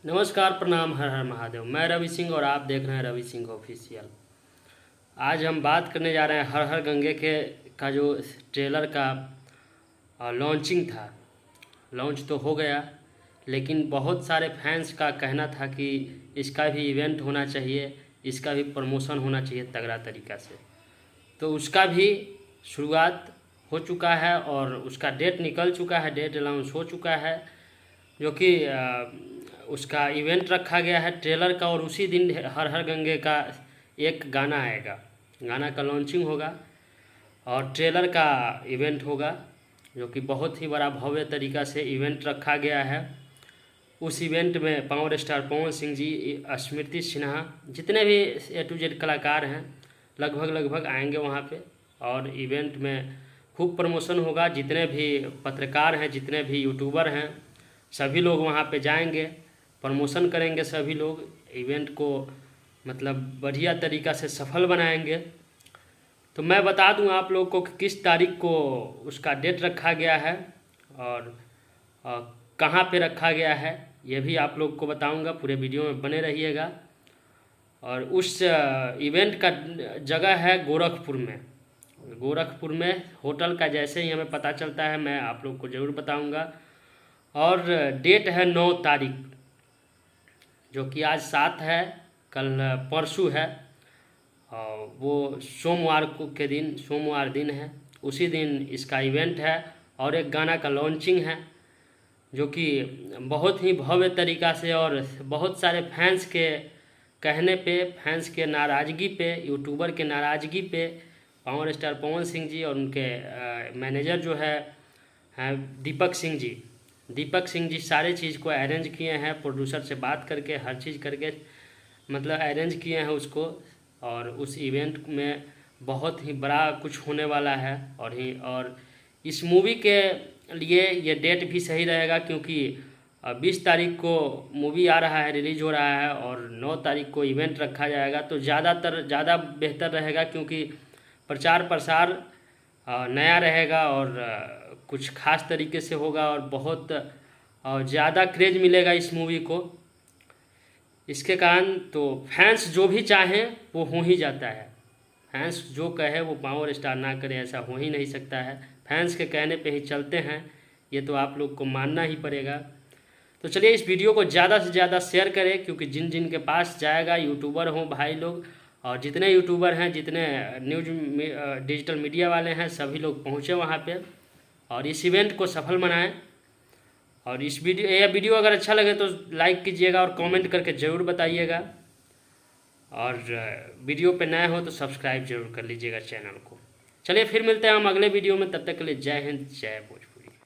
नमस्कार, प्रणाम, हर हर महादेव। मैं रवि सिंह और आप देख रहे हैं रवि सिंह ऑफिशियल। आज हम बात करने जा रहे हैं हर हर गंगे के का जो ट्रेलर का लॉन्चिंग था। लॉन्च तो हो गया, लेकिन बहुत सारे फैंस का कहना था कि इसका भी इवेंट होना चाहिए, इसका भी प्रमोशन होना चाहिए तगड़ा तरीक़ा से। तो उसका भी शुरुआत हो चुका है और उसका डेट निकल चुका है, डेट अनाउंस हो चुका है, जो कि उसका इवेंट रखा गया है ट्रेलर का। और उसी दिन हर हर गंगे का एक गाना आएगा, गाना का लॉन्चिंग होगा और ट्रेलर का इवेंट होगा, जो कि बहुत ही बड़ा भव्य तरीक़ा से इवेंट रखा गया है। उस इवेंट में पावर स्टार पवन सिंह जी, स्मृति सिन्हा, जितने भी A to Z कलाकार हैं लगभग आएंगे वहाँ पे। और इवेंट में खूब प्रमोशन होगा। जितने भी पत्रकार हैं, जितने भी यूट्यूबर हैं, सभी लोग वहाँ पे जाएंगे, प्रमोशन करेंगे। सभी लोग इवेंट को मतलब बढ़िया तरीक़ा से सफल बनाएंगे। तो मैं बता दूं आप लोग को कि किस तारीख को उसका डेट रखा गया है और कहाँ पे रखा गया है, ये भी आप लोग को बताऊंगा। पूरे वीडियो में बने रहिएगा। और उस इवेंट का जगह है गोरखपुर में। गोरखपुर में होटल का जैसे ही हमें पता चलता है मैं आप लोग को ज़रूर बताऊंगा। और डेट है 9 तारीख, जो कि आज 7 है, कल परसों है। और वो सोमवार के दिन, सोमवार दिन है, उसी दिन इसका इवेंट है। और एक गाना का लॉन्चिंग है, जो कि बहुत ही भव्य तरीक़ा से और बहुत सारे फैंस के कहने पे, फैंस के नाराज़गी पे, यूट्यूबर के नाराज़गी पे पावर स्टार पवन सिंह जी और उनके मैनेजर जो है दीपक सिंह जी सारे चीज़ को अरेंज किए हैं। प्रोड्यूसर से बात करके, हर चीज़ करके मतलब अरेंज किए हैं उसको। और उस इवेंट में बहुत ही बड़ा कुछ होने वाला है। और इस मूवी के लिए ये डेट भी सही रहेगा, क्योंकि 20 तारीख को मूवी आ रहा है, रिलीज हो रहा है, और 9 तारीख को इवेंट रखा जाएगा। तो ज़्यादा बेहतर रहेगा, क्योंकि प्रचार प्रसार नया रहेगा और कुछ खास तरीके से होगा और बहुत ज़्यादा क्रेज मिलेगा इस मूवी को। इसके कारण तो फैंस जो भी चाहें वो हो ही जाता है। फैंस जो कहे वो पावर स्टार ना करे, ऐसा हो ही नहीं सकता है। फैंस के कहने पे ही चलते हैं, ये तो आप लोग को मानना ही पड़ेगा। तो चलिए इस वीडियो को ज़्यादा से ज़्यादा शेयर करें, क्योंकि जिन जिन के पास जाएगा, यूट्यूबर हों भाई लोग, और जितने यूट्यूबर हैं, जितने न्यूज डिजिटल मीडिया वाले हैं, सभी लोग पहुँचे वहाँ पे और इस इवेंट को सफल बनाएं। और इस वीडियो अगर अच्छा लगे तो लाइक कीजिएगा और कमेंट करके ज़रूर बताइएगा। और वीडियो पे नए हो तो सब्सक्राइब जरूर कर लीजिएगा चैनल को। चलिए फिर मिलते हैं हम अगले वीडियो में, तब तक के लिए जय हिंद, जय भोजपुरी।